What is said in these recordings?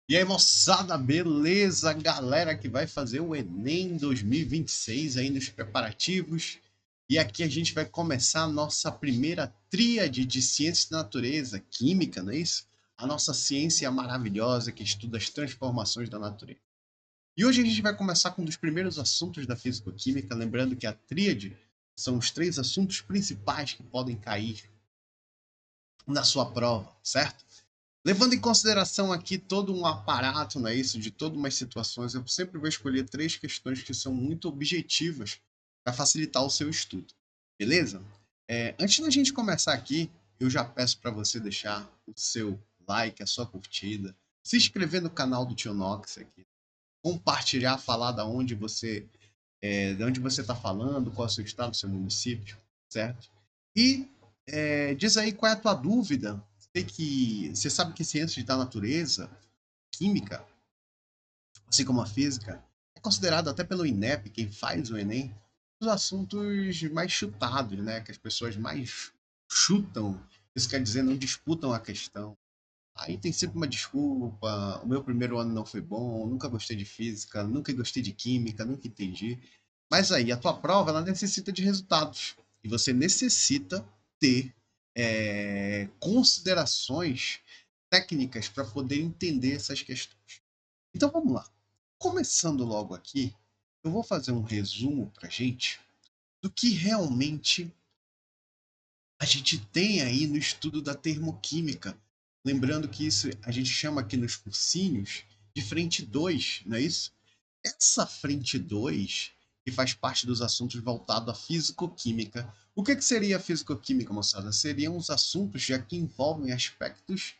E aí, moçada, beleza? Galera que vai fazer o Enem 2026 aí nos preparativos. E aqui a gente vai começar a nossa primeira tríade de ciência da natureza, química, não é isso? A nossa ciência maravilhosa que estuda as transformações da natureza. E hoje a gente vai começar com um dos primeiros assuntos da físico-química, lembrando que a tríade são os três assuntos principais que podem cair na sua prova, certo? Levando em consideração aqui todo um aparato, não é isso, de todas umas situações, eu sempre vou escolher três questões que são muito objetivas para facilitar o seu estudo, beleza? Antes da gente começar aqui, eu já peço para você deixar o seu like, a sua curtida, se inscrever no canal do Tio Nox aqui, compartilhar, falar de onde você está falando, qual é o seu estado, seu município, certo? E diz aí qual é a tua dúvida. Você sabe que ciências da natureza, química, assim como a física, é considerado até pelo INEP, quem faz o Enem, os assuntos mais chutados, né? Que as pessoas mais chutam. Isso quer dizer, não disputam a questão. Aí tem sempre uma desculpa. O meu primeiro ano não foi bom, nunca gostei de física, nunca gostei de química, nunca entendi. Mas aí a tua prova ela necessita de resultados. E você necessita ter considerações técnicas para poder entender essas questões. Então vamos lá. Começando logo aqui, eu vou fazer um resumo para gente do que realmente a gente tem aí no estudo da termoquímica. Lembrando que isso a gente chama aqui nos cursinhos de frente 2, não é isso? Essa frente 2 que faz parte dos assuntos voltados à físico-química. O que seria a físico-química, moçada? Seriam os assuntos já que envolvem aspectos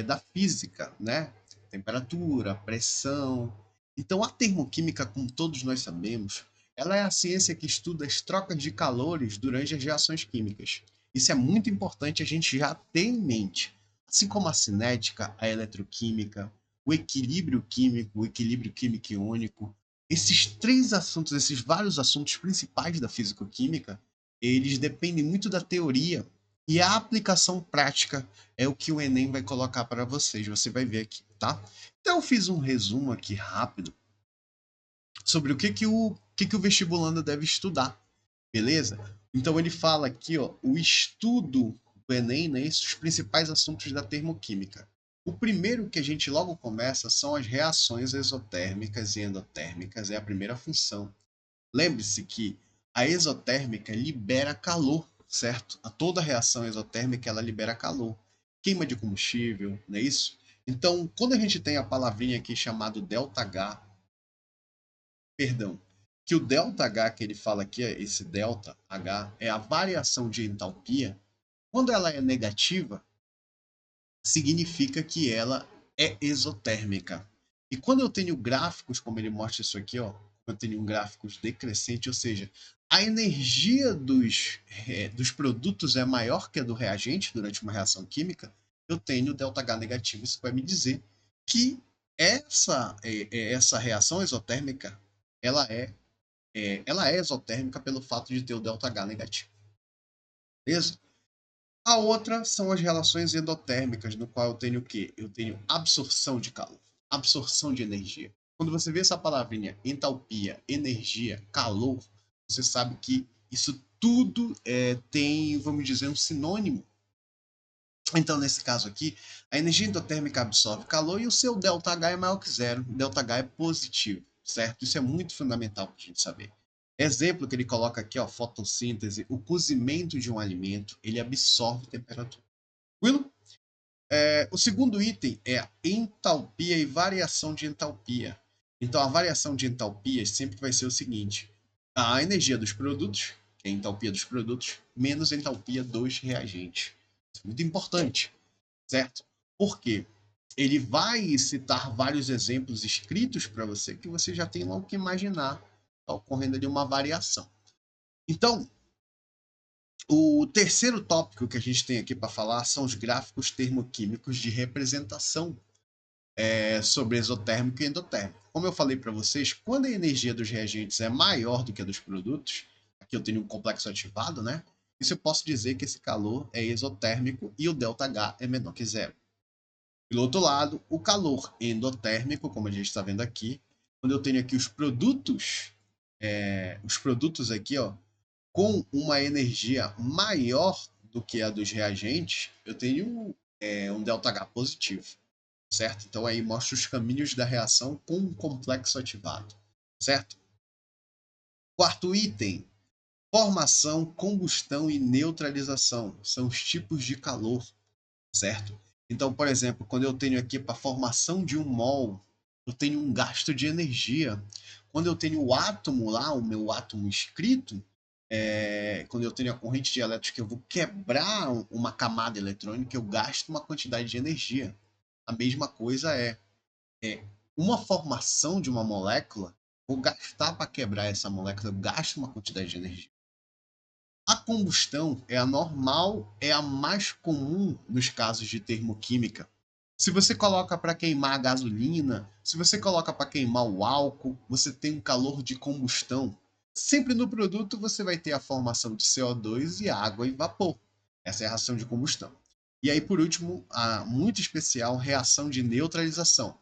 da física, né? Temperatura, pressão. Então, a termoquímica, como todos nós sabemos, ela é a ciência que estuda as trocas de calores durante as reações químicas. Isso é muito importante a gente já ter em mente. Assim como a cinética, a eletroquímica, o equilíbrio químico, o equilíbrio químico iônico, esses três assuntos, esses vários assuntos principais da físico-química, eles dependem muito da teoria e a aplicação prática é o que o Enem vai colocar para vocês. Você vai ver aqui, tá? Então eu fiz um resumo aqui rápido sobre o que o vestibulando deve estudar, beleza? Então ele fala aqui, ó, o estudo do Enem, né, esses principais assuntos da termoquímica. O primeiro que a gente logo começa são as reações exotérmicas e endotérmicas, é a primeira função. Lembre-se que a exotérmica libera calor, certo? A toda reação exotérmica ela libera calor. Queima de combustível, não é isso? Então, quando a gente tem a palavrinha aqui chamado ΔH, perdão, que o ΔH que ele fala aqui, esse ΔH, é a variação de entalpia, quando ela é negativa, significa que ela é exotérmica. E quando eu tenho gráficos, como ele mostra isso aqui, ó, eu tenho gráficos decrescente, ou seja, a energia dos produtos é maior que a do reagente durante uma reação química, eu tenho ΔH negativo. Isso vai me dizer que essa reação exotérmica ela ela é exotérmica pelo fato de ter o ΔH negativo. Beleza? A outra são as relações endotérmicas, no qual eu tenho o quê? Eu tenho absorção de calor, absorção de energia. Quando você vê essa palavrinha entalpia, energia, calor, você sabe que isso tudo tem, vamos dizer, um sinônimo. Então, nesse caso aqui, a energia endotérmica absorve calor e o seu ΔH é maior que zero. ΔH é positivo, certo? Isso é muito fundamental para a gente saber. Exemplo que ele coloca aqui, ó, fotossíntese, o cozimento de um alimento, ele absorve temperatura. Tranquilo? O segundo item é a entalpia e variação de entalpia. Então, a variação de entalpia sempre vai ser o seguinte: a energia dos produtos, que é a entalpia dos produtos, menos a entalpia dos reagentes. Isso é muito importante, certo? Por quê? Ele vai citar vários exemplos escritos para você que você já tem logo que imaginar tá ocorrendo ali uma variação. Então, o terceiro tópico que a gente tem aqui para falar são os gráficos termoquímicos de representação sobre exotérmico e endotérmico. Como eu falei para vocês, quando a energia dos reagentes é maior do que a dos produtos, aqui eu tenho um complexo ativado, né? Isso eu posso dizer que esse calor é exotérmico e o ΔH é menor que zero. Pelo outro lado, o calor endotérmico, como a gente está vendo aqui, quando eu tenho aqui os produtos aqui, ó, com uma energia maior do que a dos reagentes, eu tenho um ΔH positivo, certo? Então aí mostra os caminhos da reação com um complexo ativado, certo? Quarto item, formação, combustão e neutralização são os tipos de calor, certo? Então, por exemplo, quando eu tenho aqui para a formação de um mol, eu tenho um gasto de energia. Quando eu tenho o átomo lá, o meu átomo escrito, quando eu tenho a corrente de elétrons que eu vou quebrar uma camada eletrônica, eu gasto uma quantidade de energia. A mesma coisa é uma formação de uma molécula, vou gastar para quebrar essa molécula, eu gasto uma quantidade de energia. A combustão é a normal, é a mais comum nos casos de termoquímica. Se você coloca para queimar a gasolina, se você coloca para queimar o álcool, você tem um calor de combustão. Sempre no produto você vai ter a formação de CO2 e água e vapor. Essa é a reação de combustão. E aí, por último, a muito especial reação de neutralização.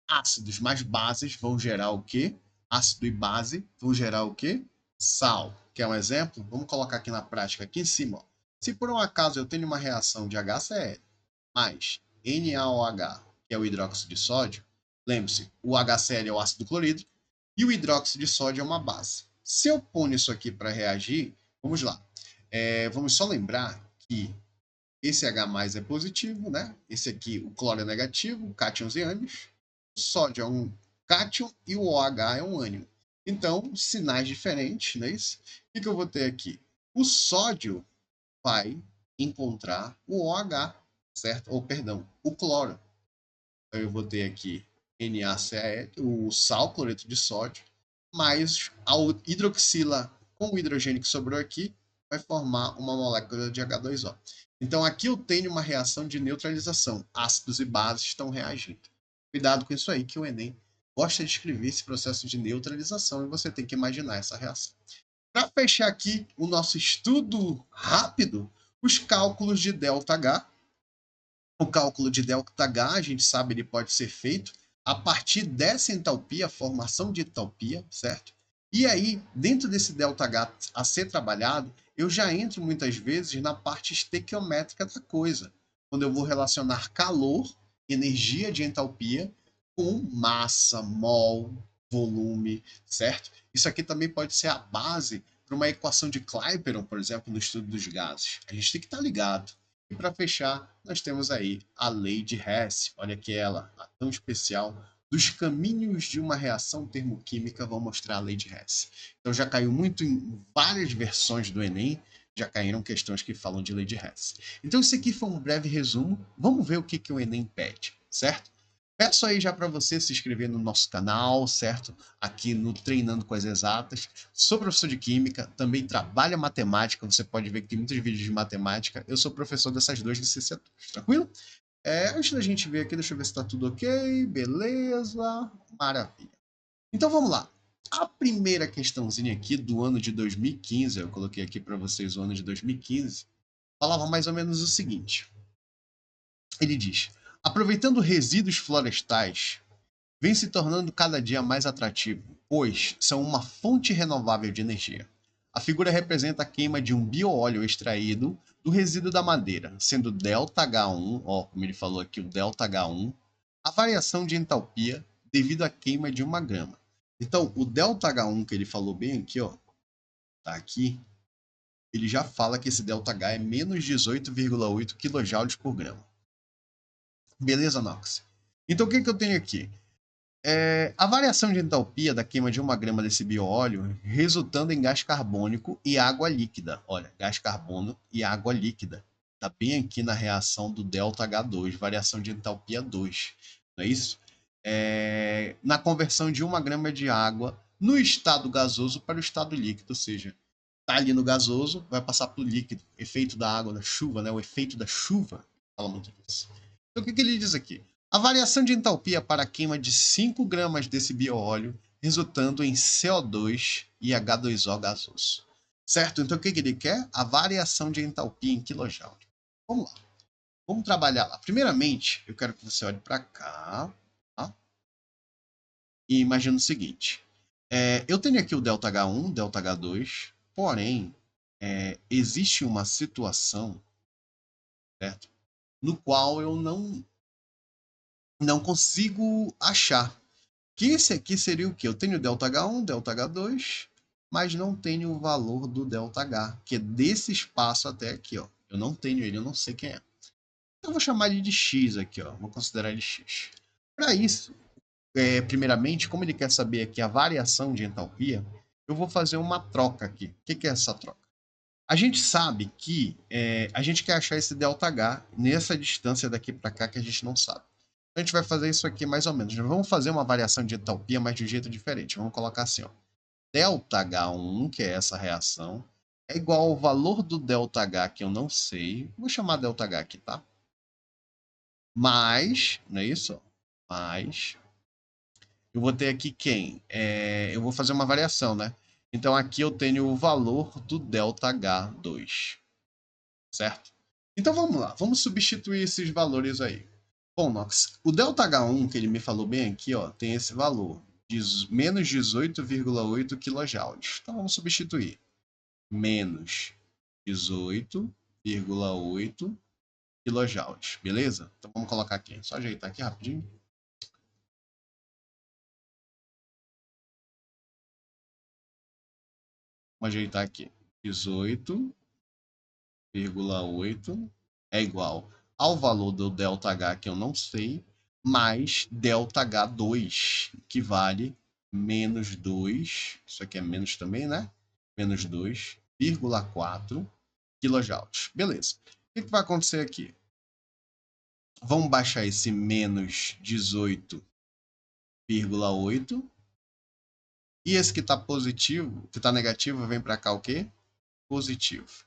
Ácidos mais bases vão gerar o quê? Ácido e base vão gerar o quê? Sal. Quer um exemplo? Vamos colocar aqui na prática, aqui em cima. Ó. Se por um acaso eu tenho uma reação de HCl mais NaOH, que é o hidróxido de sódio, lembre-se, o HCl é o ácido clorídrico e o hidróxido de sódio é uma base. Se eu ponho isso aqui para reagir, vamos lá. Vamos só lembrar que esse H+ é positivo, né? Esse aqui, o cloro é negativo, cátions e ânions. O sódio é um cátion e o OH é um ânion. Então, sinais diferentes, não é isso? O que eu vou ter aqui? O sódio vai encontrar o OH, certo? Ou, perdão, o cloro. Então, eu vou ter aqui NaCl, o sal, cloreto de sódio, mais a hidroxila com o hidrogênio que sobrou aqui, vai formar uma molécula de H2O. Então, aqui eu tenho uma reação de neutralização. Ácidos e bases estão reagindo. Cuidado com isso aí, que o Enem gosta de escrever esse processo de neutralização e você tem que imaginar essa reação. Para fechar aqui o nosso estudo rápido, os cálculos de ΔH. O cálculo de ΔH, a gente sabe, ele pode ser feito a partir dessa entalpia, a formação de entalpia, certo? E aí, dentro desse ΔH a ser trabalhado, eu já entro muitas vezes na parte estequiométrica da coisa, quando eu vou relacionar calor, energia de entalpia, com massa, mol, volume, certo? Isso aqui também pode ser a base para uma equação de Clapeyron, por exemplo, no estudo dos gases. A gente tem que estar ligado. E para fechar, nós temos aí a lei de Hess, olha que ela, a tão especial, dos caminhos de uma reação termoquímica, vão mostrar a lei de Hess. Então já caiu muito em várias versões do Enem, já caíram questões que falam de lei de Hess. Então isso aqui foi um breve resumo, vamos ver o que o Enem pede, certo? Peço aí já para você se inscrever no nosso canal, certo? Aqui no Treinando com as Exatas. Sou professor de Química, também trabalho matemática. Você pode ver que tem muitos vídeos de matemática. Eu sou professor dessas duas licenciaturas, tranquilo? Antes da gente ver aqui, deixa eu ver se está tudo ok. Beleza, maravilha. Então vamos lá. A primeira questãozinha aqui do ano de 2015, eu coloquei aqui para vocês o ano de 2015, falava mais ou menos o seguinte. Ele diz: aproveitando resíduos florestais, vem se tornando cada dia mais atrativo, pois são uma fonte renovável de energia. A figura representa a queima de um bioóleo extraído do resíduo da madeira, sendo ΔH1, ó, como ele falou aqui, o ΔH1, a variação de entalpia devido à queima de uma grama. Então, o ΔH1 que ele falou bem aqui, ó, tá aqui, ele já fala que esse ΔH é menos 18,8 kJ por grama. Beleza, Nox? Então, o que eu tenho aqui? A variação de entalpia da queima de uma grama desse bioóleo resultando em gás carbônico e água líquida. Olha, gás carbono e água líquida. Está bem aqui na reação do ΔH2, variação de entalpia 2. Não é isso? Na conversão de uma grama de água no estado gasoso para o estado líquido, ou seja, está ali no gasoso, vai passar para o líquido. Efeito da água, da chuva, né? O efeito da chuva. Fala muito disso. Então, o que ele diz aqui? A variação de entalpia para a queima de 5 gramas desse bioóleo, resultando em CO2 e H2O gasoso. Certo? Então, o que ele quer? A variação de entalpia em kJ. Vamos lá. Vamos trabalhar lá. Primeiramente, eu quero que você olhe para cá, tá? E imagine o seguinte. Eu tenho aqui o ΔH1, ΔH2, porém, existe uma situação, certo? No qual eu não consigo achar. Que esse aqui seria o quê? Eu tenho ΔH1, ΔH2, mas não tenho o valor do ΔH, que é desse espaço até aqui, ó. Eu não tenho ele, eu não sei quem é. Eu vou chamar ele de X aqui, ó. Vou considerar ele X. Para isso, primeiramente, como ele quer saber aqui a variação de entalpia, eu vou fazer uma troca aqui. O que é essa troca? A gente sabe que a gente quer achar esse ΔH nessa distância daqui para cá que a gente não sabe. A gente vai fazer isso aqui mais ou menos. Vamos fazer uma variação de entalpia, mas de um jeito diferente. Vamos colocar assim, ó. ΔH1, que é essa reação, é igual ao valor do ΔH, que eu não sei. Vou chamar ΔH aqui, tá? Mais, não é isso? Mais. Eu vou ter aqui quem? Eu vou fazer uma variação, né? Então aqui eu tenho o valor do ΔH2, certo? Então vamos lá, vamos substituir esses valores aí. Bom, Nox, o ΔH1 que ele me falou bem aqui, ó, tem esse valor, de menos 18,8 kJ. Então vamos substituir. Menos 18,8 kJ, beleza? Então vamos colocar aqui, só ajeitar aqui rapidinho. Vamos ajeitar aqui. 18,8 é igual ao valor do ΔH, que eu não sei, mais ΔH2, que vale menos 2, isso aqui é menos também, né? Menos 2,4 kJ. Beleza. O que vai acontecer aqui? Vamos baixar esse menos 18,8. E esse que está positivo, que está negativo, vem para cá o quê? Positivo.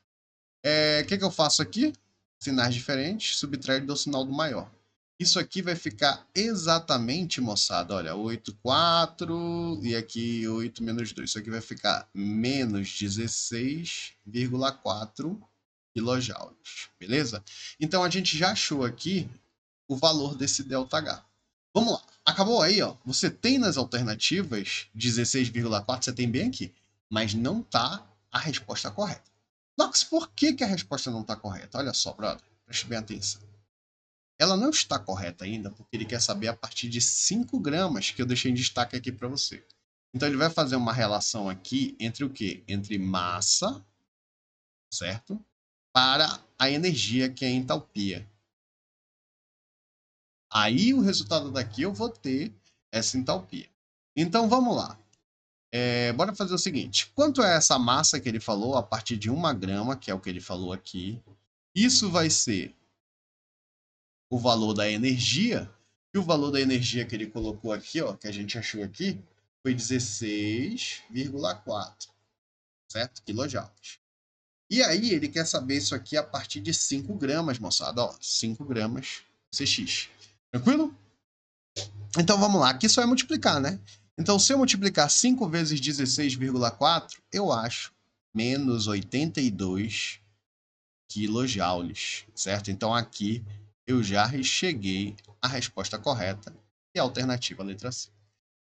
O que eu faço aqui? Sinais diferentes, subtrair do sinal do maior. Isso aqui vai ficar exatamente, moçada, olha, 8,4 e aqui 8 menos 2. Isso aqui vai ficar menos 16,4 kJ, beleza? Então a gente já achou aqui o valor desse ΔH. Vamos lá. Acabou aí, ó. Você tem nas alternativas 16,4, você tem bem aqui, mas não tá a resposta correta. Nox, por que a resposta não está correta? Olha só, brother, preste bem atenção. Ela não está correta ainda porque ele quer saber a partir de 5 gramas que eu deixei em destaque aqui para você. Então ele vai fazer uma relação aqui entre o quê? Entre massa, certo? Para a energia, que é a entalpia. Aí o resultado daqui eu vou ter essa entalpia. Então vamos lá. Bora fazer o seguinte. Quanto é essa massa que ele falou a partir de 1 grama, que é o que ele falou aqui? Isso vai ser o valor da energia. E o valor da energia que ele colocou aqui, ó, que a gente achou aqui, foi 16,4, certo? Quilojoules. E aí ele quer saber isso aqui a partir de 5 gramas, moçada. Ó, 5 gramas CX. Tranquilo? Então vamos lá, aqui só é multiplicar, né? Então se eu multiplicar 5 vezes 16,4, eu acho menos 82 quilojoules, certo? Então aqui eu já cheguei à resposta correta, que é a alternativa, a letra C.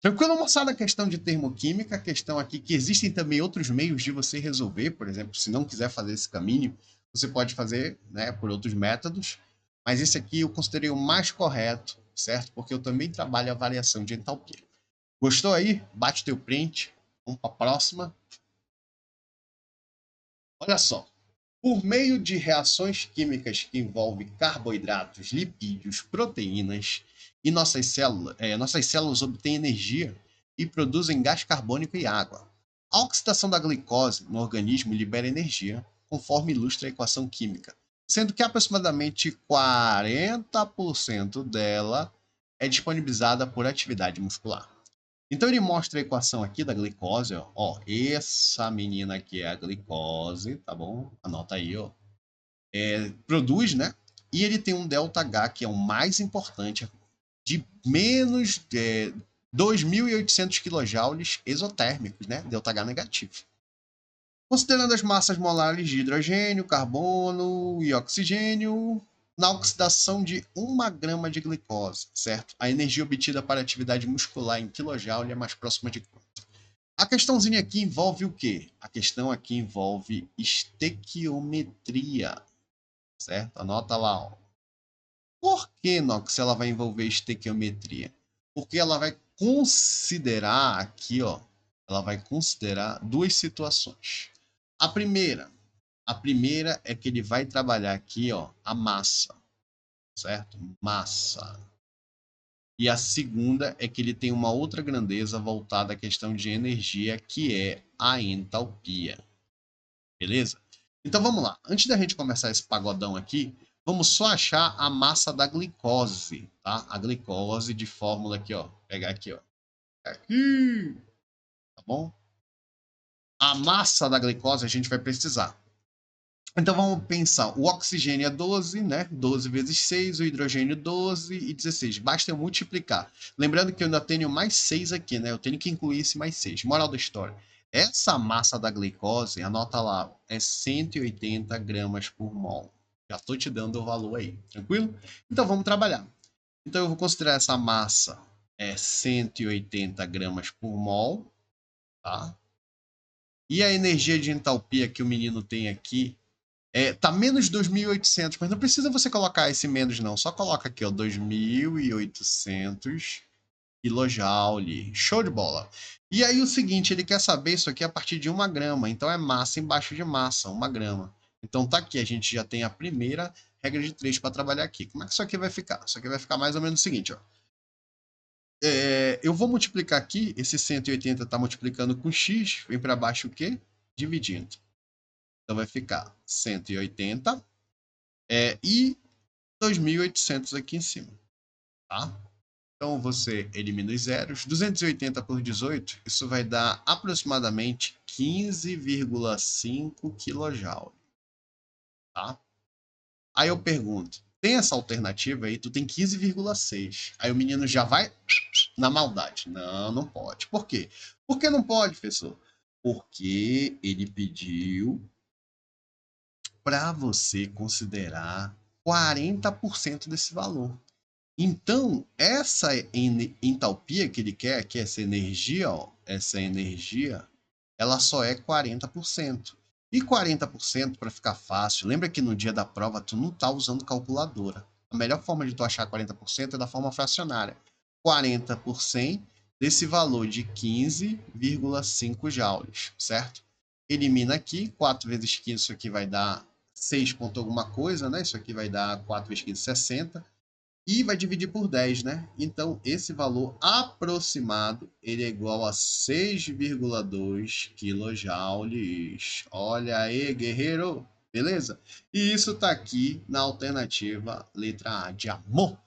Tranquilo, moçada? A questão de termoquímica, a questão aqui que existem também outros meios de você resolver, por exemplo, se não quiser fazer esse caminho, você pode fazer, né, por outros métodos, mas esse aqui eu considerei o mais correto, certo? Porque eu também trabalho a variação de entalpia. Gostou aí? Bate teu print. Vamos para a próxima. Olha só. Por meio de reações químicas que envolvem carboidratos, lipídios, proteínas, e nossas células obtêm energia e produzem gás carbônico e água. A oxidação da glicose no organismo libera energia, conforme ilustra a equação química, sendo que aproximadamente 40% dela é disponibilizada por atividade muscular. Então ele mostra a equação aqui da glicose, ó, essa menina aqui é a glicose, tá bom? Anota aí, ó. Produz, né? E ele tem um ΔH, que é o mais importante, de menos 2.800 kJ exotérmicos, né? ΔH negativo. Considerando as massas molares de hidrogênio, carbono e oxigênio, na oxidação de 1 grama de glicose, certo? A energia obtida para a atividade muscular em kJ é mais próxima de quanto? A questãozinha aqui envolve o quê? A questão aqui envolve estequiometria, certo? Anota lá, ó. Por que, Nox, ela vai envolver estequiometria? Porque ela vai considerar aqui, ó, ela vai considerar duas situações. A primeira é que ele vai trabalhar aqui, ó, a massa, certo? Massa. E a segunda é que ele tem uma outra grandeza voltada à questão de energia, que é a entalpia. Beleza? Então vamos lá. Antes da gente começar esse pagodão aqui, vamos só achar a massa da glicose, tá? A glicose de fórmula aqui, ó. Pegar aqui, ó. Aqui, tá bom? A massa da glicose a gente vai precisar. Então vamos pensar, o oxigênio é 12, né? 12 vezes 6, o hidrogênio 12 e 16. Basta eu multiplicar. Lembrando que eu ainda tenho mais 6 aqui, né? Eu tenho que incluir esse mais 6. Moral da história. Essa massa da glicose, anota lá, é 180 gramas por mol. Já estou te dando o valor aí, tranquilo? Então vamos trabalhar. Então eu vou considerar essa massa 180 gramas por mol, tá? E a energia de entalpia que o menino tem aqui tá menos 2.800, mas não precisa você colocar esse menos não, só coloca aqui, ó, 2.800 kJ. Show de bola. E aí o seguinte, ele quer saber isso aqui a partir de 1 grama, então é massa embaixo de massa, 1 grama. Então tá aqui, a gente já tem a primeira regra de 3 para trabalhar aqui. Como é que isso aqui vai ficar? Isso aqui vai ficar mais ou menos o seguinte, ó. Eu vou multiplicar aqui, esse 180 está multiplicando com x, vem para baixo o quê? Dividindo. Então vai ficar 180 e 2.800 aqui em cima, tá? Então você elimina os zeros. 280 por 18, isso vai dar aproximadamente 15,5 kJ, tá? Aí eu pergunto, tem essa alternativa aí? Tu tem 15,6. Aí o menino já vai na maldade. Não, não pode. Por quê? Por que não pode, professor? Porque ele pediu para você considerar 40% desse valor. Então, essa entalpia que ele quer, que é essa energia, ó, ela só é 40%. E 40%, para ficar fácil, lembra que no dia da prova tu não está usando calculadora. A melhor forma de tu achar 40% é da forma fracionária. 40% desse valor de 15,5 joules, certo? Elimina aqui, 4 vezes 15, isso aqui vai dar 6 ponto alguma coisa, né? Isso aqui vai dar 4 vezes 15, 60. E vai dividir por 10, né? Então, esse valor aproximado, ele é igual a 6,2 kJ. Olha aí, guerreiro! Beleza? E isso está aqui na alternativa letra A, de amor,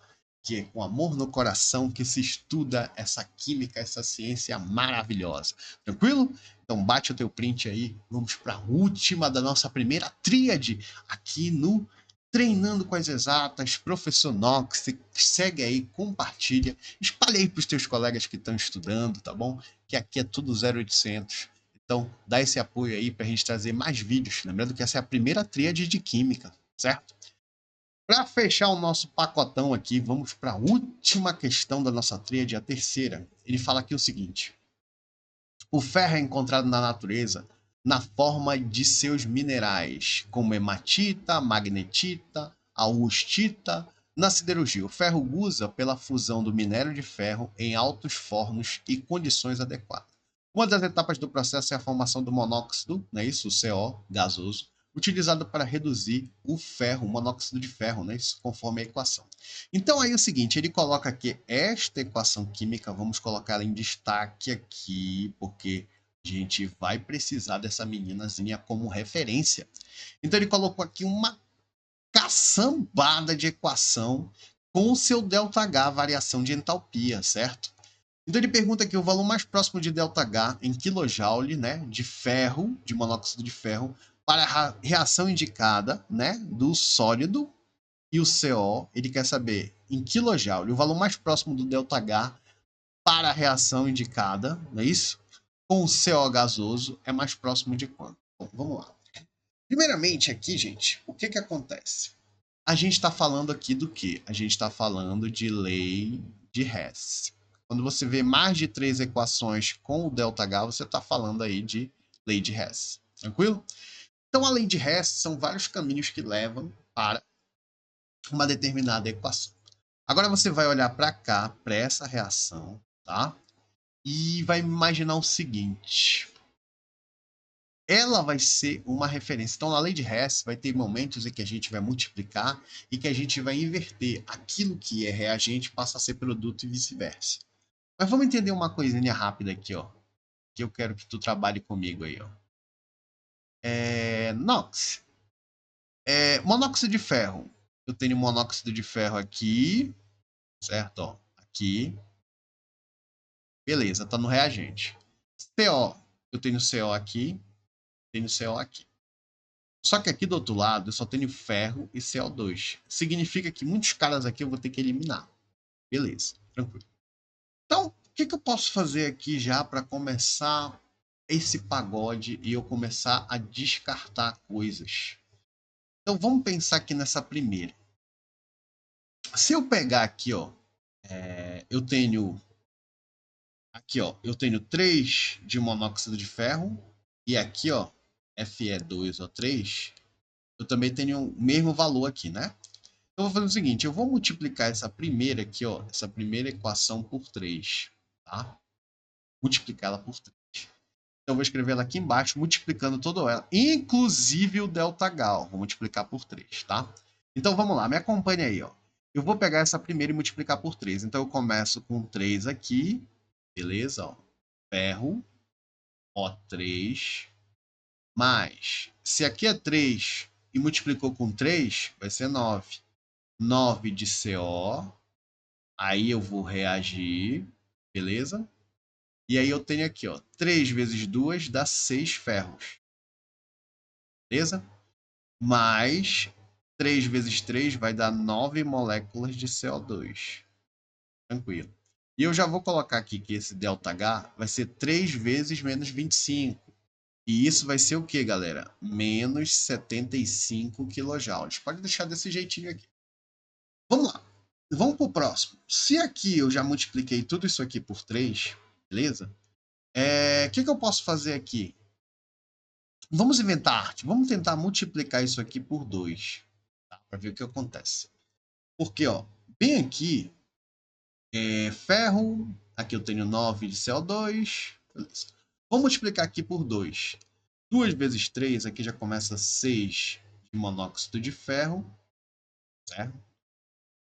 que é com amor no coração que se estuda essa química, essa ciência maravilhosa. Tranquilo? Então bate o teu print aí, vamos para a última da nossa primeira tríade aqui no Treinando com as Exatas, professor Nox. Segue aí, compartilha, espalha aí para os teus colegas que estão estudando, tá bom? Que aqui é tudo 0800. Então dá esse apoio aí para a gente trazer mais vídeos. Lembrando que essa é a primeira tríade de química, certo? Para fechar o nosso pacotão aqui, vamos para a última questão da nossa tríade, a terceira. Ele fala aqui o seguinte: o ferro é encontrado na natureza na forma de seus minerais, como hematita, magnetita, austita. Na siderurgia, o ferro usa pela fusão do minério de ferro em altos fornos e condições adequadas. Uma das etapas do processo é a formação do monóxido, não é isso? O CO, gasoso, utilizado para reduzir o ferro, o monóxido de ferro, né? Isso conforme a equação. Então aí é o seguinte, ele coloca aqui esta equação química, vamos colocar em destaque aqui, porque a gente vai precisar dessa meninazinha como referência. Então ele colocou aqui uma caçambada de equação com o seu ΔH, variação de entalpia, certo? Então ele pergunta aqui o valor mais próximo de ΔH em kJ, né, de ferro, de monóxido de ferro, para a reação indicada, né, do sólido e o CO, ele quer saber em kJ, o valor mais próximo do ΔH para a reação indicada, não é isso? Com o CO gasoso é mais próximo de quanto? Bom, vamos lá. Primeiramente aqui, gente, o que acontece? A gente está falando aqui do quê? A gente está falando de lei de Hess. Quando você vê mais de 3 equações com o ΔH, você está falando aí de lei de Hess. Tranquilo? Então, a lei de Hess são vários caminhos que levam para uma determinada equação. Agora você vai olhar para cá, para essa reação, tá? E vai imaginar o seguinte: ela vai ser uma referência. Então, na lei de Hess, vai ter momentos em que a gente vai multiplicar e que a gente vai inverter. Aquilo que é reagente passa a ser produto e vice-versa. Mas vamos entender uma coisinha rápida aqui, ó. Que eu quero que tu trabalhe comigo aí, ó. NOx. Monóxido de ferro. Eu tenho monóxido de ferro aqui, certo? Ó, aqui. Beleza, tá no reagente. CO. Eu tenho CO aqui, tenho CO aqui. Só que aqui do outro lado eu só tenho ferro e CO2. Significa que muitos caras aqui eu vou ter que eliminar. Beleza, tranquilo. Então, o que eu posso fazer aqui já para começar esse pagode e eu começar a descartar coisas? Então, vamos pensar aqui nessa primeira. Se eu pegar aqui, ó, eu tenho aqui, ó, eu tenho 3 de monóxido de ferro e aqui, ó, Fe2O3, eu também tenho o mesmo valor aqui, né? Então, eu vou fazer o seguinte, eu vou multiplicar essa primeira aqui, ó, essa primeira equação por 3, tá? Multiplicar ela por 3. Então, eu vou escrever ela aqui embaixo, multiplicando toda ela, inclusive o ΔH, ó, vou multiplicar por 3, tá? Então, vamos lá, me acompanha aí, ó. Eu vou pegar essa primeira e multiplicar por 3. Então, eu começo com 3 aqui, beleza, ó. Ferro, O3, mais, se aqui é 3 e multiplicou com 3, vai ser 9. 9 de CO, aí eu vou reagir, beleza? E aí eu tenho aqui, ó, 3 vezes 2 dá 6 ferros, beleza? Mais 3 vezes 3 vai dar 9 moléculas de CO2. Tranquilo. E eu já vou colocar aqui que esse ΔH vai ser 3 vezes menos 25. E isso vai ser o que, galera? Menos 75 kJ. Pode deixar desse jeitinho aqui. Vamos lá. Vamos para o próximo. Se aqui eu já multipliquei tudo isso aqui por 3, beleza? O que eu posso fazer aqui? Vamos inventar arte. Vamos tentar multiplicar isso aqui por 2, tá? Para ver o que acontece. Porque, ó, bem aqui, ferro, aqui eu tenho 9 de CO2, beleza. Vamos multiplicar aqui por 2. 2 vezes 3, aqui já começa 6 de monóxido de ferro, certo?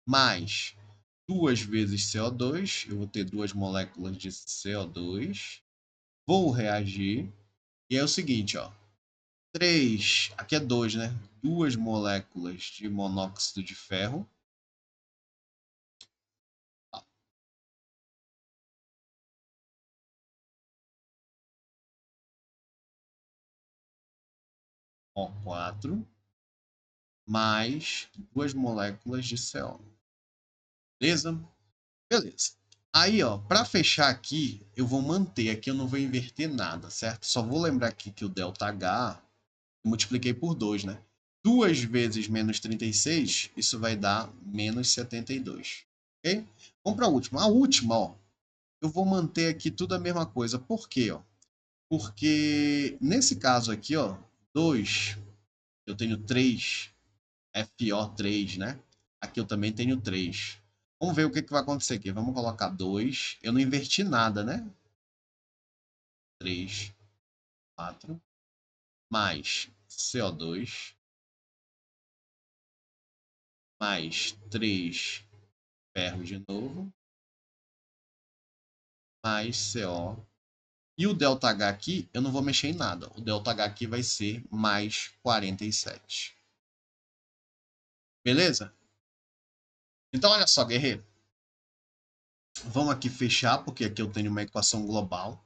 Mais 2 vezes CO2, eu vou ter 2 moléculas de CO2, vou reagir, e é o seguinte, ó, 3, aqui é 2, né? 2 moléculas de monóxido de ferro, O4, mais 2 moléculas de CO. Beleza? Beleza. Aí, ó, para fechar aqui, eu vou manter aqui, eu não vou inverter nada, certo? Só vou lembrar aqui que o ΔH eu multipliquei por 2, né? 2 vezes menos 36, isso vai dar menos 72, ok? Vamos para a última. A última, ó, eu vou manter aqui tudo a mesma coisa. Por quê, ó? Porque nesse caso aqui, ó, 2, eu tenho 3, FO3, né? Aqui eu também tenho 3. Vamos ver o que vai acontecer aqui. Vamos colocar 2. Eu não inverti nada, né? 3, 4, mais CO2, mais 3 ferro de novo, mais CO. E o ΔH aqui, eu não vou mexer em nada. O ΔH aqui vai ser mais 47. Beleza? Então, olha só, guerreiro. Vamos aqui fechar, porque aqui eu tenho uma equação global.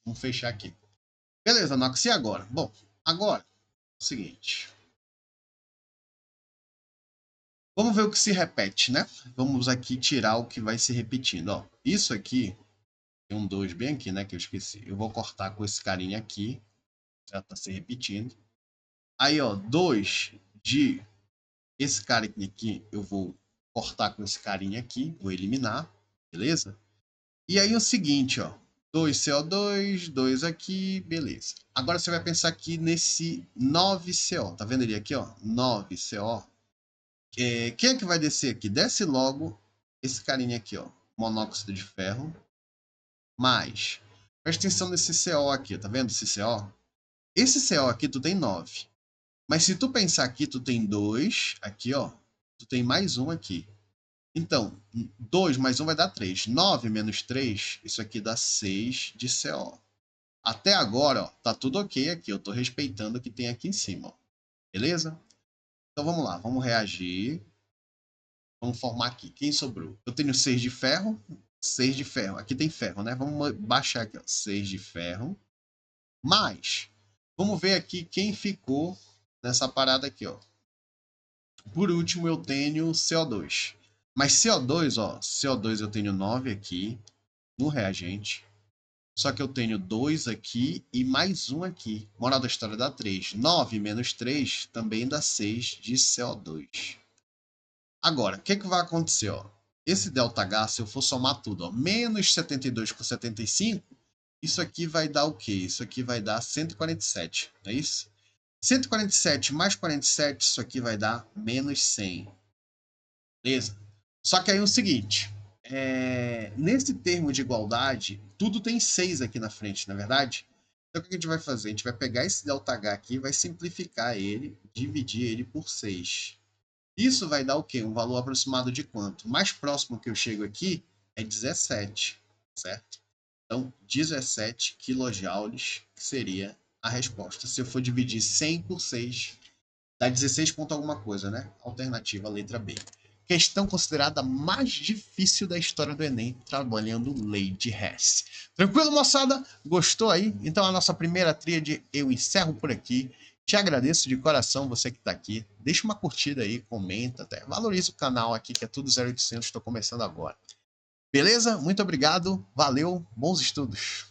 Vamos fechar aqui. Beleza, Nox, e agora? Bom, agora é o seguinte. Vamos ver o que se repete, né? Vamos aqui tirar o que vai se repetindo. Ó, isso aqui, tem um 2 bem aqui, né? Que eu esqueci. Eu vou cortar com esse carinha aqui. Já tá se repetindo. Aí, ó, 2 de Esse cara aqui eu vou cortar com esse carinha aqui, vou eliminar, beleza? E aí o seguinte, ó, 2CO2, 2 aqui, beleza. Agora você vai pensar aqui nesse 9CO, tá vendo ele aqui, ó, 9CO? Quem é que vai descer aqui? Desce logo esse carinha aqui, ó, monóxido de ferro, mais, presta atenção nesse CO aqui, tá vendo esse CO? Esse CO aqui tu tem 9, mas se tu pensar aqui, tu tem 2, aqui ó, tu tem mais um aqui. Então, 2 mais 1 vai dar 3. 9 menos 3, isso aqui dá 6 de CO. Até agora, ó, tá tudo ok aqui. Eu tô respeitando o que tem aqui em cima. Ó. Beleza? Então vamos lá, vamos reagir. Vamos formar aqui. Quem sobrou? Eu tenho 6 de ferro. 6 de ferro. Aqui tem ferro, né? Vamos baixar aqui, ó. 6 de ferro. Mais. Vamos ver aqui quem ficou nessa parada aqui, ó. Por último, eu tenho CO2. Mas CO2, ó, CO2 eu tenho 9 aqui no reagente. Só que eu tenho 2 aqui e mais um aqui. Moral da história dá 3. 9 menos 3 também dá 6 de CO2. Agora, o que vai acontecer? Ó? Esse ΔH, se eu for somar tudo, ó, menos 72 com 75, isso aqui vai dar o quê? Isso aqui vai dar 147, não é isso? 147 mais 47, isso aqui vai dar menos 100. Beleza? Só que aí é o seguinte, nesse termo de igualdade, tudo tem 6 aqui na frente, na verdade? Então o que a gente vai fazer? A gente vai pegar esse ΔH aqui, vai simplificar ele, dividir ele por 6. Isso vai dar o quê? Um valor aproximado de quanto? O mais próximo que eu chego aqui é 17, certo? Então, 17 kJ, que seria a resposta. Se eu for dividir 100 por 6, dá 16 ponto alguma coisa, né? Alternativa, letra B. Questão considerada mais difícil da história do Enem, trabalhando lei de Hess. Tranquilo, moçada? Gostou aí? Então a nossa primeira tríade eu encerro por aqui. Te agradeço de coração você que está aqui. Deixa uma curtida aí, comenta, até valoriza o canal aqui que é tudo 0800, estou começando agora. Beleza? Muito obrigado, valeu, bons estudos.